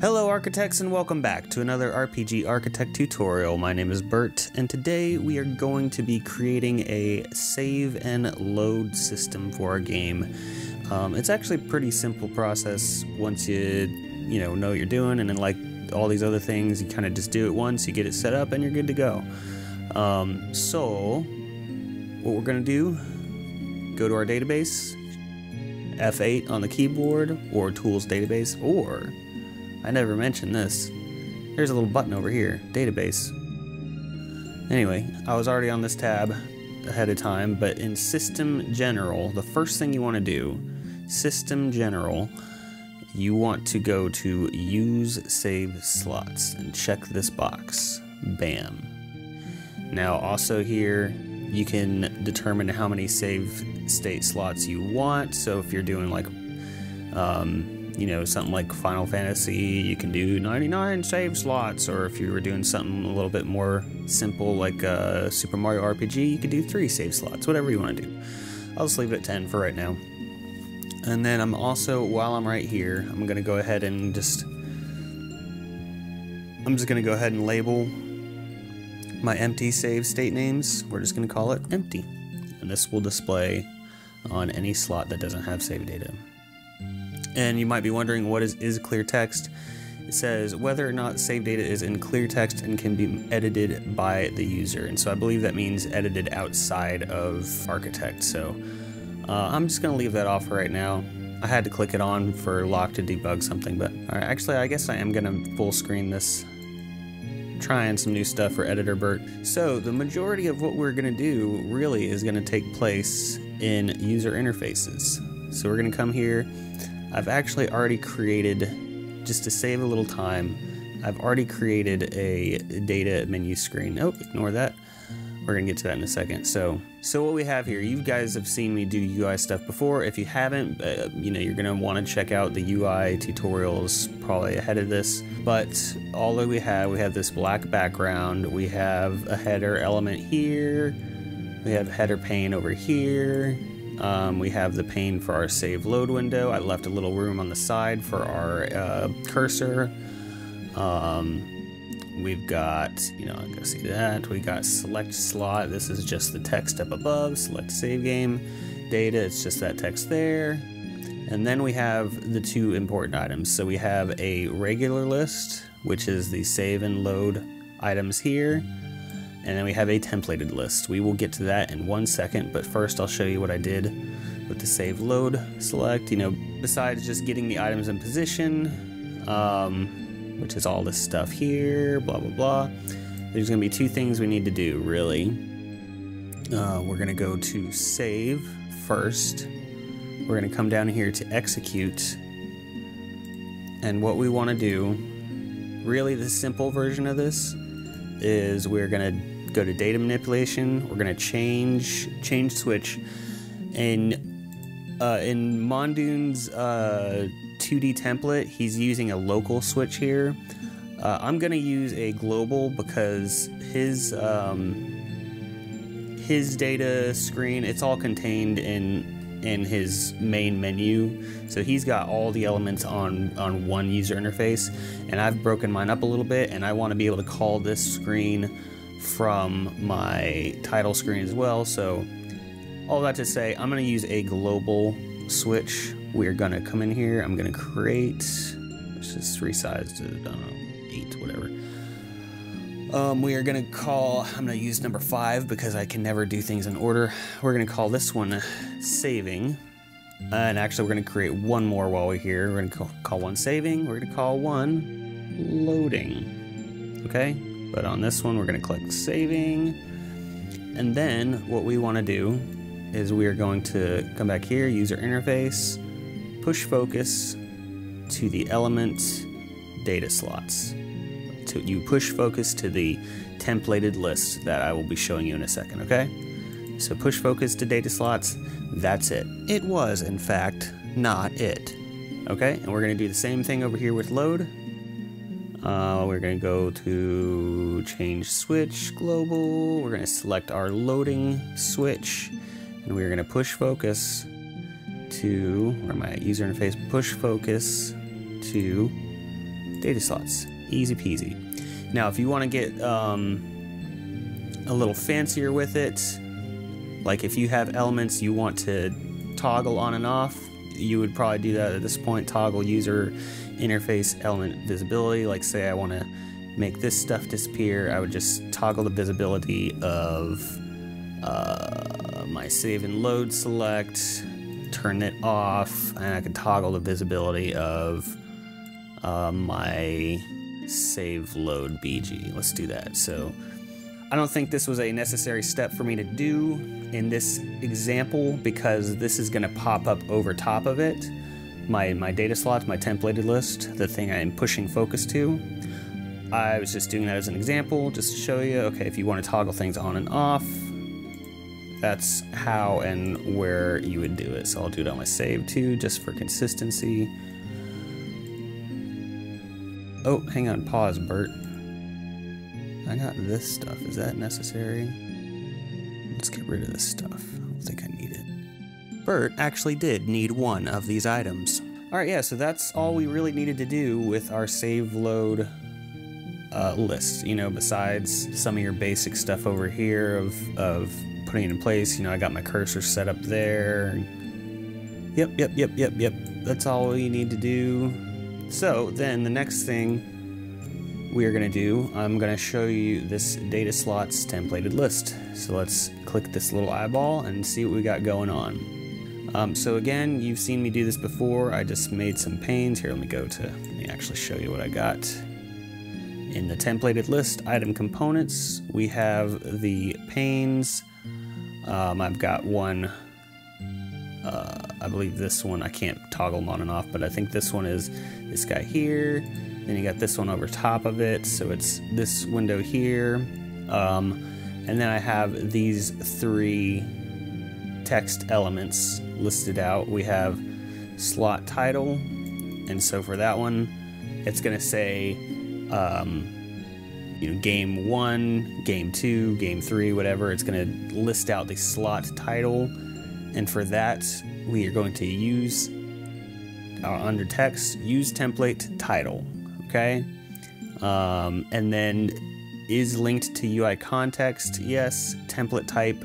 Hello architects and welcome back to another RPG Architect tutorial. My name is Bert and today we are going to be creating a save and load system for our game. It's actually a pretty simple process once you know what you're doing, and then like all these other things you kind of just do it once, you get it set up and you're good to go. So what we're going to do, go to our database, F8 on the keyboard or tools database, or I never mentioned this. There's a little button over here, database. Anyway, I was already on this tab ahead of time, but in System General, the first thing you want to do, System General, you want to go to Use Save Slots and check this box. Bam. Now also here, you can determine how many save state slots you want. So if you're doing like something like Final Fantasy, you can do 99 save slots, or if you were doing something a little bit more simple like Super Mario RPG, you could do 3 save slots, whatever you want to do. I'll just leave it at 10 for right now. And then I'm also, while I'm right here, I'm going to go ahead and go ahead and label my empty save state names. We're just going to call it empty. And this will display on any slot that doesn't have save data. And you might be wondering, what is clear text? It says whether or not save data is in clear text and can be edited by the user. And so I believe that means edited outside of Architect. So I'm just going to leave that off for right now. I had to click it on for lock to debug something, but actually I guess I am going to full screen this. Trying some new stuff for Editor Bert. So the majority of what we're going to do really is going to take place in user interfaces. So we're going to come here. I've actually already created, just to save a little time, I've already created a data menu screen. Oh, ignore that. We're going to get to that in a second. So what we have here, you guys have seen me do UI stuff before. If you haven't, you're going to want to check out the UI tutorials probably ahead of this. But all that we have this black background. We have a header element here. We have header pane over here. We have the pane for our save load window. I left a little room on the side for our cursor. We've got, I can see that. We got select slot. This is just the text up above. Select save game. Data, it's just that text there. And then we have the 2 important items. So we have a regular list, which is the save and load items here. And then we have a templated list. We will get to that in 1 second, but first I'll show you what I did with the save load select. Besides just getting the items in position, which is all this stuff here, blah, blah, blah. There's gonna be 2 things we need to do, really. We're gonna go to save first. We're gonna come down here to execute. And what we wanna do, really the simple version of this, is we're gonna go to data manipulation. We're gonna change switch. And in Mondoon's 2D template, he's using a local switch here. I'm gonna use a global because his data screen, it's all contained in his main menu. So he's got all the elements on one user interface, and I've broken mine up a little bit, and I want to be able to call this screen from my title screen as well. So all that to say, I'm going to use a global switch. We're going to come in here. I'm going to create, let's just resize to, I don't know, 8, whatever. We are going to call, I'm going to use number 5 because I can never do things in order. We're going to call this one saving. And actually we're going to create one more while we're here. We're going to call one saving. We're going to call one loading. Okay? But on this one we're going to click saving. And then what we want to do is we are going to come back here, user interface, push focus to the element data slots. So you push focus to the templated list that I will be showing you in a second, okay? So push focus to data slots, that's it. It was, in fact, not it. Okay, and we're gonna do the same thing over here with load. We're gonna go to change switch global. We're gonna select our loading switch, and we're gonna push focus to, where my user interface, push focus to Data slots, easy peasy. Now, if you want to get a little fancier with it, like if you have elements you want to toggle on and off, you would probably do that at this point. Toggle user interface element visibility. Like say I want to make this stuff disappear, I would just toggle the visibility of my save and load select, turn it off, and I can toggle the visibility of my save load BG. Let's do that. So I don't think this was a necessary step for me to do in this example because this is going to pop up over top of it. My data slots, my templated list, the thing I'm pushing focus to. I was just doing that as an example, just to show you, okay, if you want to toggle things on and off, that's how and where you would do it. So I'll do it on my save too, just for consistency. Oh, hang on, pause, Bert. I got this stuff. Is that necessary? Let's get rid of this stuff. I don't think I need it. Bert actually did need one of these items. Alright, yeah, so that's all we really needed to do with our save load list. You know, besides some of your basic stuff over here of putting it in place. You know, I got my cursor set up there. Yep. That's all we need to do. So then the next thing we are going to do, I'm going to show you this data slots templated list. So let's click this little eyeball and see what we got going on. So again, you've seen me do this before. I just made some panes. Here, let me actually show you what I got. In the templated list, item components, we have the panes. I've got one, I believe this one, I can't toggle them on and off, but I think this one is this guy here. Then you got this one over top of it, so it's this window here. And then I have these three text elements listed out. We have slot title, and so for that one, it's going to say, you know, game 1, game 2, game 3, whatever. It's going to list out the slot title, and for that, we are going to use under text, use template title. Okay, and then is linked to UI context. Yes, template type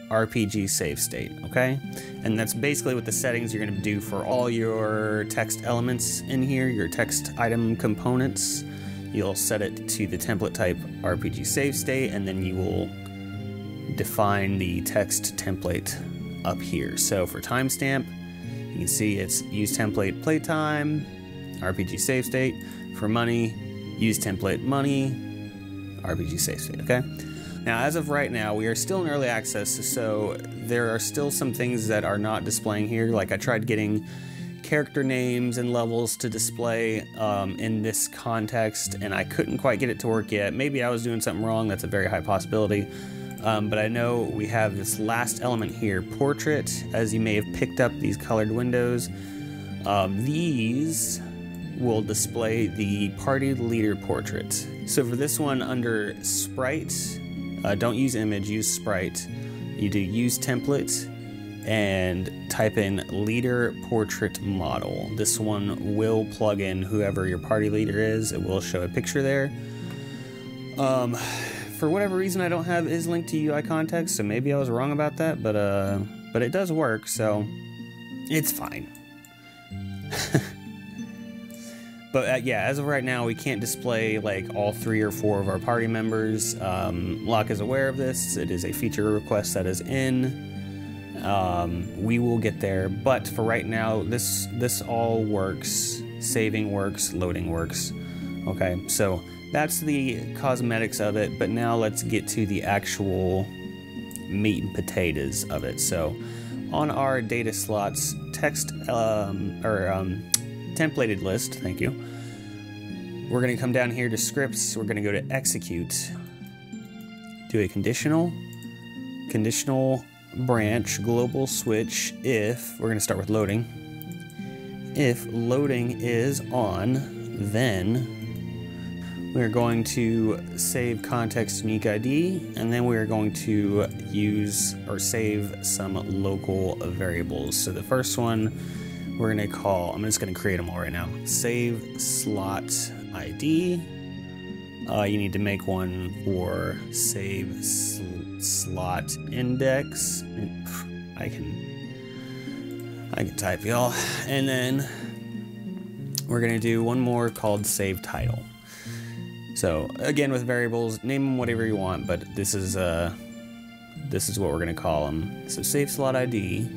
RPG save state. Okay, and that's basically what the settings you're going to do for all your text elements in here, your text item components. You'll set it to the template type RPG save state, and then you will define the text template up here. So for timestamp, you can see it's use template playtime, RPG save state. For money, use template money, RPG save state, okay? Now, as of right now, we are still in early access, so there are still some things that are not displaying here. Like I tried getting character names and levels to display in this context, and I couldn't quite get it to work yet. Maybe I was doing something wrong. That's a very high possibility. But I know we have this last element here, portrait. As you may have picked up these colored windows, these will display the party leader portrait. So for this one, under sprite, don't use image, use sprite. You do use template and type in leader portrait model. This one will plug in whoever your party leader is. It will show a picture there. For whatever reason, I don't have is linked to UI context, so maybe I was wrong about that, but it does work, so it's fine. But yeah, as of right now, we can't display like all 3 or 4 of our party members. Locke is aware of this. It is a feature request that is in. We will get there, but for right now, this all works. Saving works, loading works. Okay, so that's the cosmetics of it, but now let's get to the actual meat and potatoes of it. So on our data slots text templated list, thank you, we're going to come down here to scripts. We're going to go to execute, do a conditional branch global switch if, we're going to start with loading. If loading is on, then we're going to save context unique ID, and then we're going to use or save some local variables. So the first one we're gonna call, I'm just gonna create them all right now. Save slot ID. You need to make one for save slot index. I can type, y'all. And then we're gonna do one more called save title. So again, with variables, name them whatever you want, but this is what we're gonna call them. So save slot ID,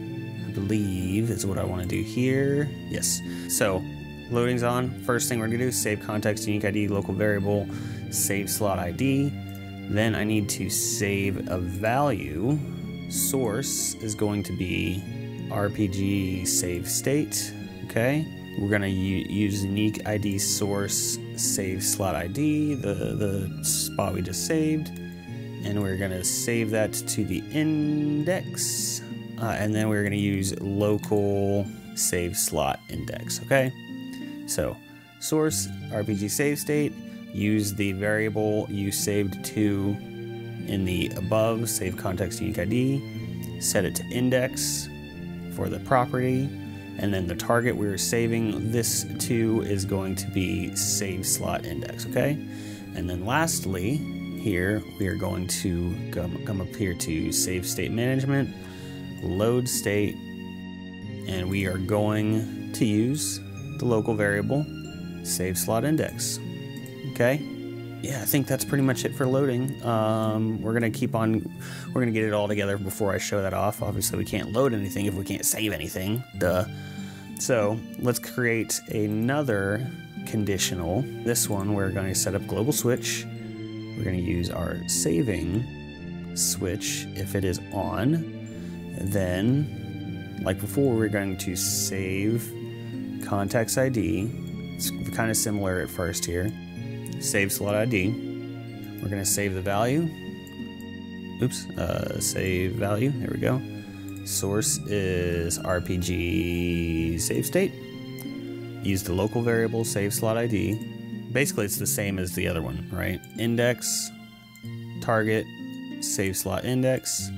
I believe, is what I want to do here. Yes. So loading's on. First thing we're gonna do is save context, unique ID, local variable, save slot ID. Then I need to save a value. Source is going to be RPG save state. Okay. We're gonna use unique ID source save slot ID, the spot we just saved, and we're gonna save that to the index, and then we're gonna use local save slot index. Okay, so source RPG save state, use the variable you saved to in the above, save context unique ID, set it to index for the property, and then the target we were saving this to is going to be save slot index. Okay, and then lastly here we are going to come up here to save state management, load state, and we are going to use the local variable save slot index. Okay, yeah, I think that's pretty much it for loading. We're gonna get it all together before I show that off. Obviously we can't load anything if we can't save anything, duh. So let's create another conditional. This one we're going to set up global switch. We're going to use our saving switch. If it is on, then like before, we're going to save context ID. It's kind of similar at first here. Save slot ID. We're going to save the value. Oops, save value. There we go. Source is RPG save state. Use the local variable save slot ID. Basically, it's the same as the other one, right? Index, target, save slot index.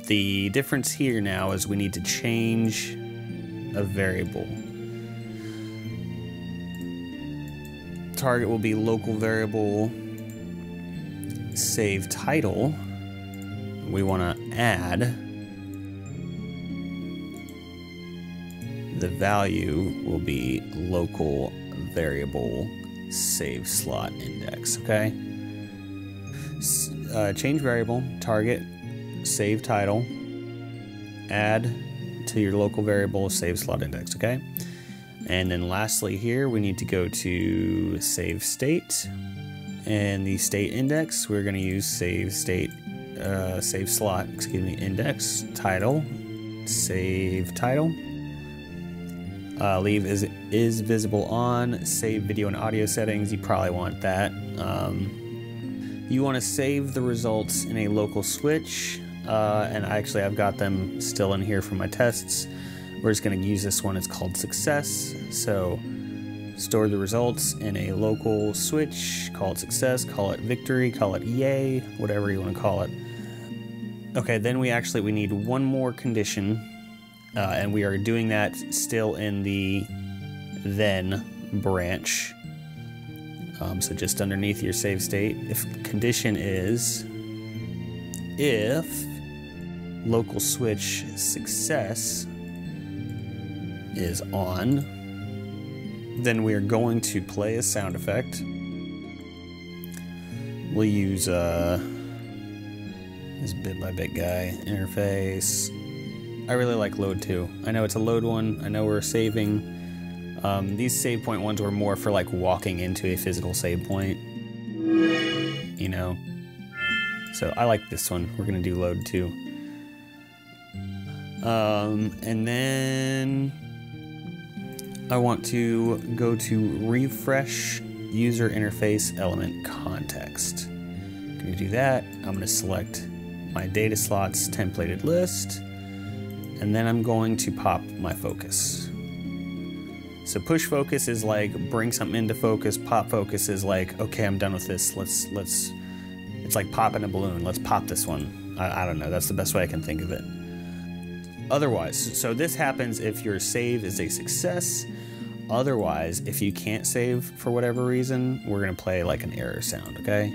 The difference here now is we need to change a variable. Target will be local variable save title. We want to add the value will be local variable save slot index. Okay, change variable, target, save title, add to your local variable save slot index. Okay, and then lastly here we need to go to save state, and the state index we're going to use save state save slot, index, title, save title. Leave is visible on, save video and audio settings, you probably want that. You want to save the results in a local switch, and I've got them still in here for my tests. We're just going to use this one, it's called success. So store the results in a local switch, call it success, call it victory, call it yay, whatever you want to call it. Okay, then we need one more condition, and we are doing that still in the then branch. So just underneath your save state, if condition is if local switch success is on, then we are going to play a sound effect. We'll use this bit by bit guy interface. I really like load 2. I know it's a load one. I know we're saving. These save point ones were more for like walking into a physical save point, you know. So I like this one. We're gonna do load 2. And then I want to go to refresh user interface element context. I'm gonna do that. I'm gonna select my data slots templated list, and then I'm going to pop my focus. So push focus is like bring something into focus. Pop focus is like, okay, I'm done with this. Let's. It's like popping a balloon. Let's pop this one. I don't know. That's the best way I can think of it. Otherwise, so this happens if your save is a success. Otherwise, if you can't save for whatever reason, we're gonna play like an error sound, okay?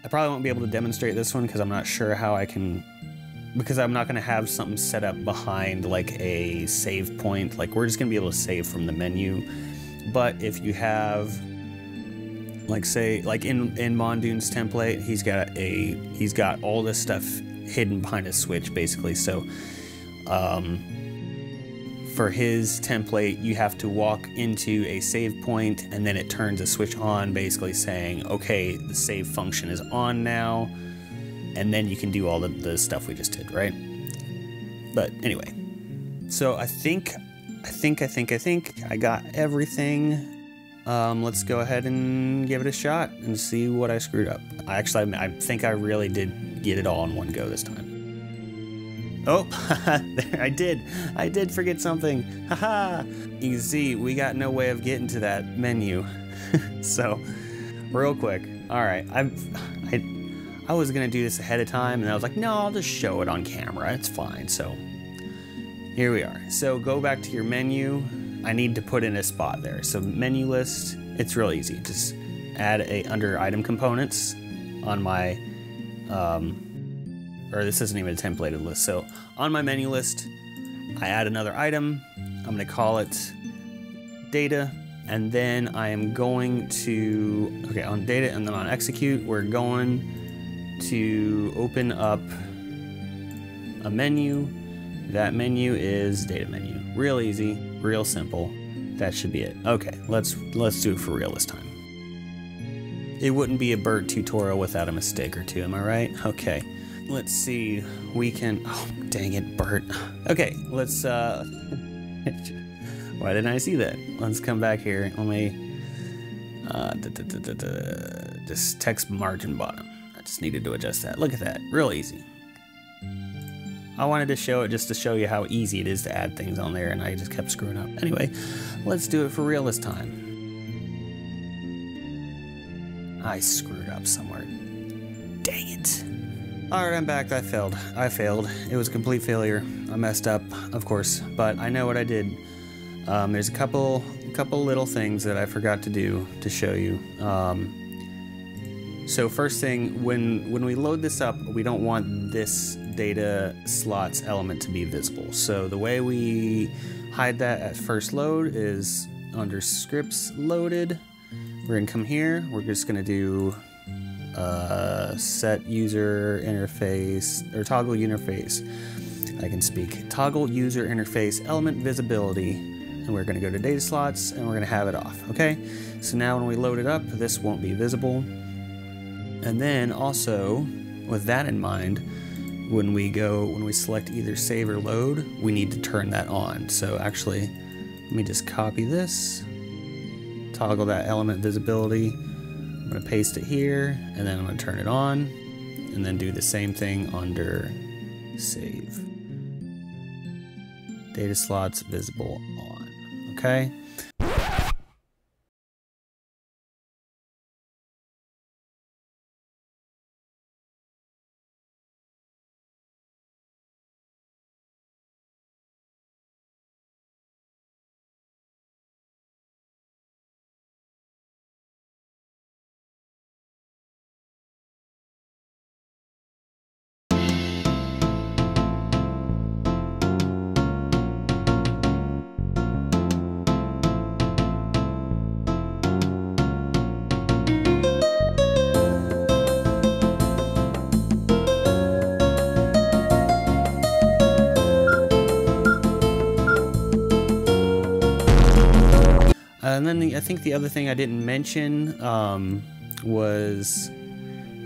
I probably won't be able to demonstrate this one because I'm not sure how I can, because I'm not gonna have something set up behind like a save point. Like we're just gonna be able to save from the menu. But if you have, like say, like in Mondoon's template, he's got all this stuff hidden behind a switch basically. So for his template, you have to walk into a save point and then it turns a switch on, basically saying, okay, the save function is on now, and then you can do all the stuff we just did, right? But anyway, so I think I got everything. Let's go ahead and give it a shot and see what I screwed up. I think I really did get it all in one go this time. Oh, I did forget something. Haha. You can see we got no way of getting to that menu. So, real quick. All right, I was gonna do this ahead of time, and I was like, no, I'll just show it on camera. It's fine. So, here we are. So go back to your menu. I need to put in a spot there. So menu list. It's real easy. Just add under item components on my. Or this isn't even a templated list. So on my menu list, I add another item. I'm going to call it data. And then I am going to, okay, on data and then on execute, we're going to open up a menu. That menu is data menu. Real easy, real simple. That should be it. Okay, let's do it for real this time. It wouldn't be a Bert tutorial without a mistake or two, am I right? Okay. Let's see, we can, oh, dang it, Bert. Okay, let's, why didn't I see that? Let's come back here. Let me, just text margin bottom. I just needed to adjust that. Look at that, real easy. I wanted to show it just to show you how easy it is to add things on there, and I just kept screwing up. Anyway, let's do it for real this time. I screwed up somewhere. Dang it. Alright, I'm back. I failed. It was a complete failure. I messed up, of course, but I know what I did. There's a couple little things that I forgot to do to show you. So first thing, when we load this up, we don't want this data slots element to be visible. So the way we hide that at first load is under scripts loaded. We're gonna come here. We're just gonna do set user interface, or toggle interface. I can speak. Toggle user interface element visibility, and we're gonna go to data slots and we're gonna have it off, okay? So now when we load it up, this won't be visible. And then also, with that in mind, when we select either save or load, we need to turn that on. So actually, let me just copy this, toggle that element visibility. I'm gonna paste it here, and then I'm gonna turn it on, and then do the same thing under save. Data slots visible on, okay? And then I think the other thing I didn't mention was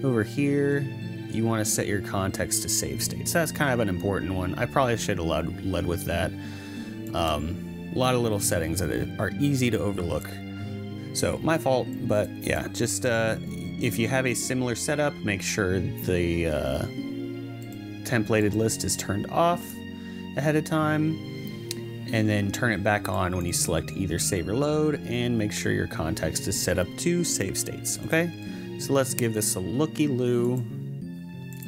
over here, you want to set your context to save state. So that's kind of an important one. I probably should have led with that. A lot of little settings that are easy to overlook. So my fault, but yeah, just if you have a similar setup, make sure the templated list is turned off ahead of time. And then turn it back on when you select either save or load, and make sure your context is set up to save states, okay? So let's give this a looky-loo.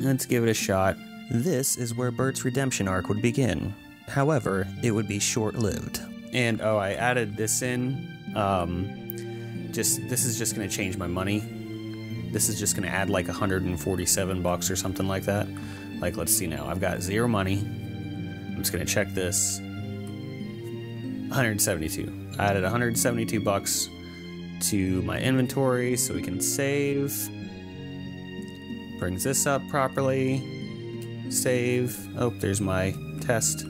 Let's give it a shot. This is where Bert's redemption arc would begin. However, it would be short-lived. And oh, I added this in. This is just gonna change my money. This is just gonna add like 147 bucks or something like that. Like, let's see now. I've got 0 money. I'm just gonna check this. 172. I added 172 bucks to my inventory so we can save. Brings this up properly. Save. Oh, there's my test.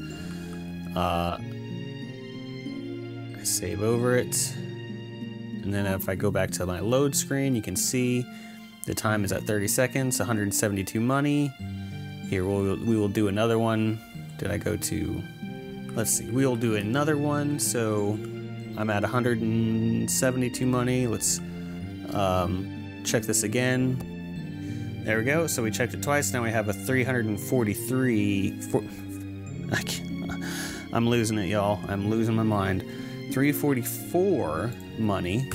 I save over it. And then if I go back to my load screen, you can see the time is at 30 seconds, 172 money. Here, we will do another one. Did I go to... Let's see. We will do another one. So I'm at 172 money. Let's check this again. There we go. So we checked it twice. Now we have a 343. I'm losing it, y'all. I'm losing my mind. 344 money.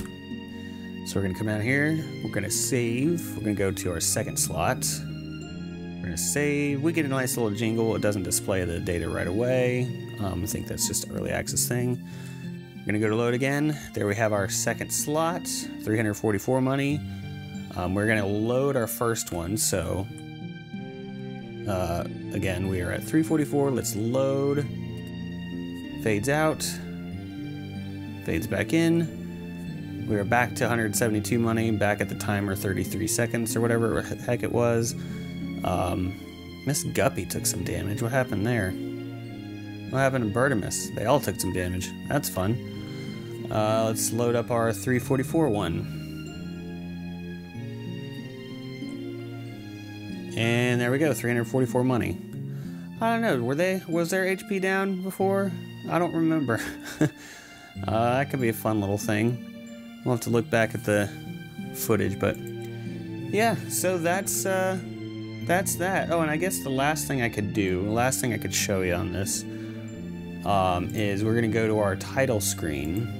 So we're going to come down here. We're going to save. We're going to go to our second slot. We're going to save. We get a nice little jingle. It doesn't display the data right away. I think that's just an early access thing. We're going to go to load again. There we have our second slot. 344 money. We're going to load our first one. So, again, we are at 344. Let's load. Fades out. Fades back in. We are back to 172 money, back at the timer 33 seconds or whatever the heck it was. Miss Guppy took some damage. What happened there? What happened to Bertimus? They all took some damage. That's fun. Let's load up our 344 one. And there we go, 344 money. I don't know, was their HP down before? I don't remember. That could be a fun little thing. We'll have to look back at the footage, but yeah, so that's that. Oh, and I guess the last thing I could show you on this is we're gonna go to our title screen.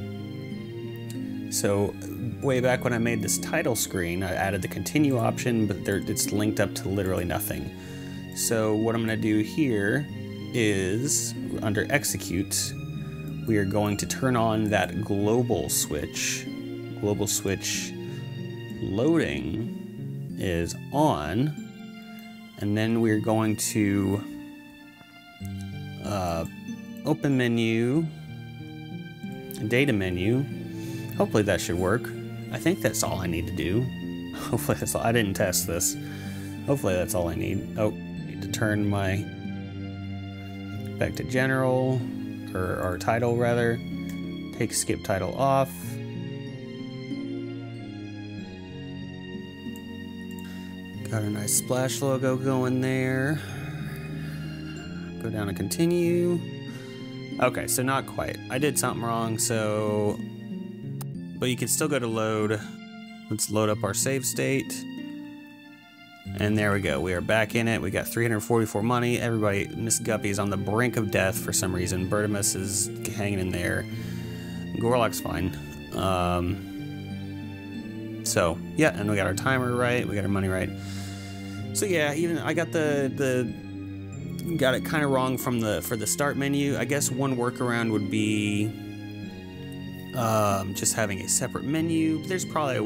So way back when I made this title screen, I added the continue option, but it's linked up to literally nothing. So what I'm gonna do here is under execute, we are going to turn on that global switch. Global switch loading is on, and then we're going to open menu, data menu. Hopefully that should work. I think that's all I need to do. Hopefully that's all. I didn't test this. Hopefully that's all I need. Oh, need to turn my back to general, or title rather. Take skip title off. Got a nice splash logo going there. Go down and continue. Okay, so not quite. I did something wrong, so... But you can still go to load. Let's load up our save state. And there we go. We are back in it. We got 344 money. Everybody, Miss Guppy is on the brink of death for some reason. Bertimus is hanging in there. Gorlock's fine. So, yeah, and we got our timer right. We got our money right. So yeah, even I got got it kind of wrong for the start menu. I guess one workaround would be just having a separate menu. There's probably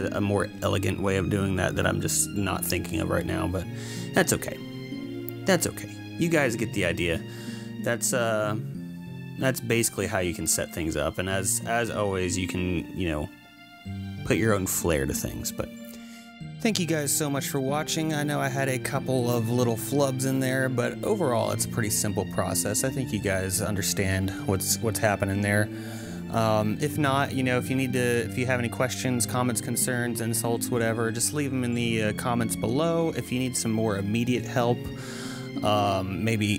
a more elegant way of doing that I'm just not thinking of right now, but that's okay. That's okay. You guys get the idea. That's basically how you can set things up, and as always, you can, you know, put your own flair to things. But thank you guys so much for watching. I know I had a couple of little flubs in there, but overall it's a pretty simple process. I think you guys understand what's happening there. If not, you know, if you have any questions, comments, concerns, insults, whatever, just leave them in the comments below. If you need some more immediate help, maybe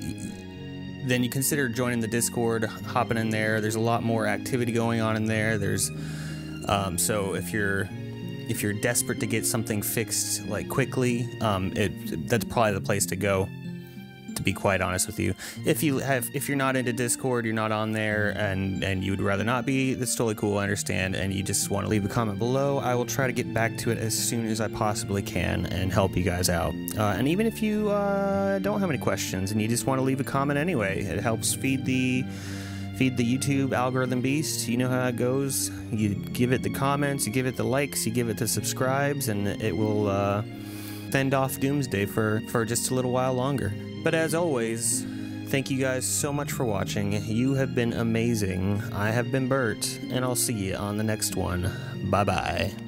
then you consider joining the Discord, hopping in there. There's a lot more activity going on in there. There's so if you're desperate to get something fixed like quickly, that's probably the place to go. to be quite honest with you. If you're not into Discord, you're not on there, and you would rather not be, that's totally cool, I understand, and you just want to leave a comment below, I will try to get back to it as soon as I possibly can and help you guys out. And even if you don't have any questions and you just want to leave a comment anyway, it helps feed the YouTube algorithm beast. You know how it goes. You give it the comments, you give it the likes, you give it the subscribes, and it will fend off Doomsday for just a little while longer. But as always, thank you guys so much for watching. You have been amazing. I have been Bert, and I'll see you on the next one. Bye-bye.